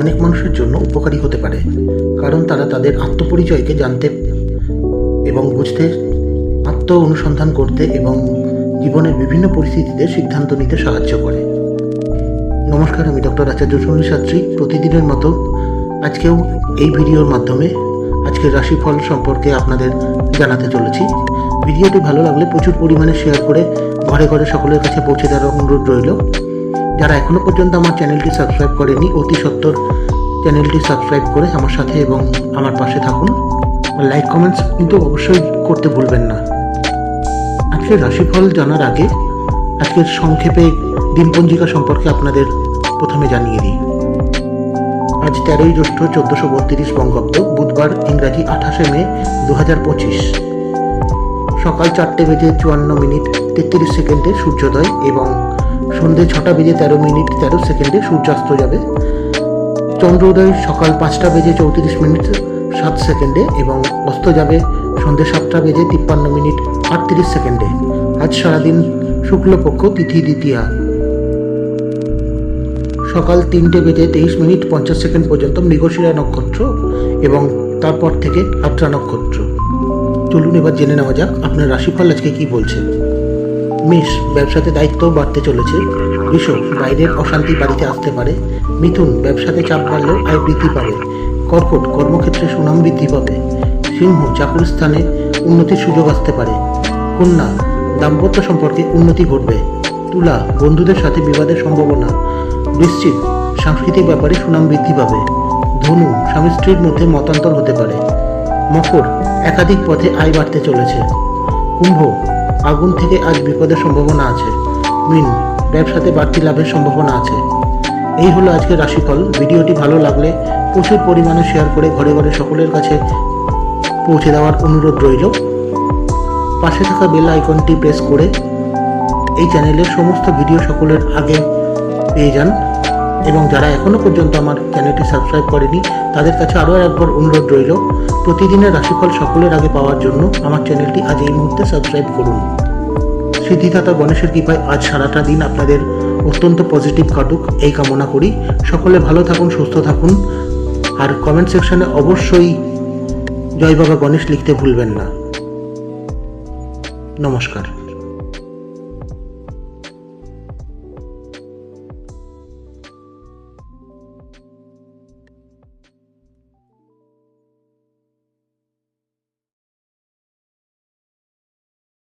অনেক মানুষের জন্য উপকারী হতে পারে, কারণ তারা তাদের আত্মপরিচয়কে জানতে এবং বুঝতে, আত্ম অনুসন্ধান করতে এবং জীবনের বিভিন্ন পরিস্থিতিতে সিদ্ধান্ত নিতে সাহায্য করে। নমস্কার, আমি ডক্টর আচার্য সুনীল শাস্ত্রী। প্রতিদিনের মতো আজকেও এই ভিডিওর মাধ্যমে আজকের রাশিফল সম্পর্কে আপনাদের জানাতে চলেছি। ভিডিওটি ভালো লাগলে প্রচুর পরিমাণে শেয়ার করে ঘরে ঘরে সকলের কাছে পৌঁছে দেওয়ার অনুরোধ রইল। যারা এখনও পর্যন্ত আমার চ্যানেলটি সাবস্ক্রাইব করেনি, অতি সত্বর চ্যানেলটি সাবস্ক্রাইব করে আমার সাথে এবং আমার পাশে থাকুন। লাইক কমেন্টস কিন্তু অবশ্যই করতে ভুলবেন না। আজকের রাশিফল জানার আগে আজকের সংক্ষেপে দিনপঞ্জিকা সম্পর্কে আপনাদের প্রথমে জানিয়ে দিই। আজ 13ই জ্যৈষ্ঠ 1432 বঙ্গাব্দ, বুধবার, ইংরাজি 28শে মে 2025। সকাল 4:54 সূর্যোদয় এবং সন্ধ্যে 6:13 সূর্যাস্ত যাবে। চন্দ্রোদয় সকাল 5:34 এবং অস্ত যাবে সন্ধ্যে 7:53 আজ সারাদিন শুক্লপক্ষ, তিথি দ্বিতীয়া। সকাল 3:23 পর্যন্ত মৃগশিরা নক্ষত্র এবং তারপর থেকে আদ্রা নক্ষত্র। চলুন এবার জেনে নেওয়া যাক আপনার রাশিফল আজকে কি বলছে। মেষ, ব্যবসাতে দায়িত্ব বাড়তে চলেছে। বৃষ, বাইরের অশান্তি বাড়িতে আসতে পারে। মিথুন, ব্যবসাতে চাপ বাড়লেও আয় বৃদ্ধি পাবে। কর্কট, কর্মক্ষেত্রে সুনাম বৃদ্ধি পাবে। সিংহ, চাকরির স্থানে উন্নতির সুযোগ আসতে পারে। কন্যা, দাম্পত্য সম্পর্কে উন্নতি ঘটবে। তুলা, বন্ধুদের সাথে বিবাদের সম্ভাবনা। বৃশ্চিক, সাংস্কৃতিক ব্যাপারে সুনাম বৃদ্ধি পাবে। ধনু, স্বামী স্ত্রীর মধ্যে মতান্তর হতে পারে। মকর, একাধিক পথে আয় বাড়তে চলেছে। কুম্ভ, আগুন থেকে আজ বিপদের সম্ভাবনা আছে। মীন, ব্যবসাতে বাড়তি লাভের সম্ভাবনা আছে। এই হলো আজকের রাশিফল। ভিডিওটি ভালো লাগলে প্রচুর পরিমাণে শেয়ার করে ঘরে ঘরে সকলের কাছে পৌঁছে দেওয়ার অনুরোধ রইল। পাশে থাকা বেল আইকনটি প্রেস করে এই চ্যানেলের সমস্ত ভিডিও সকলের আগে পেয়ে যান। এবং যারা এখনও পর্যন্ত আমার চ্যানেলটি সাবস্ক্রাইব করেনি তাদের কাছে আরও একবার অনুরোধ রইল, প্রতিদিনের রাশিফল সকলের আগে পাওয়ার জন্য আমার চ্যানেলটি আজ এই মুহূর্তে সাবস্ক্রাইব করুন। সিদ্ধিদাতা গণেশের কৃপায় আজ সারাটা দিন আপনাদের অত্যন্ত পজিটিভ কাটুক এই কামনা করি। সকলে ভালো থাকুন, সুস্থ থাকুন, আর কমেন্ট সেকশনে অবশ্যই জয় বাবা গণেশ লিখতে ভুলবেন না। নমস্কার।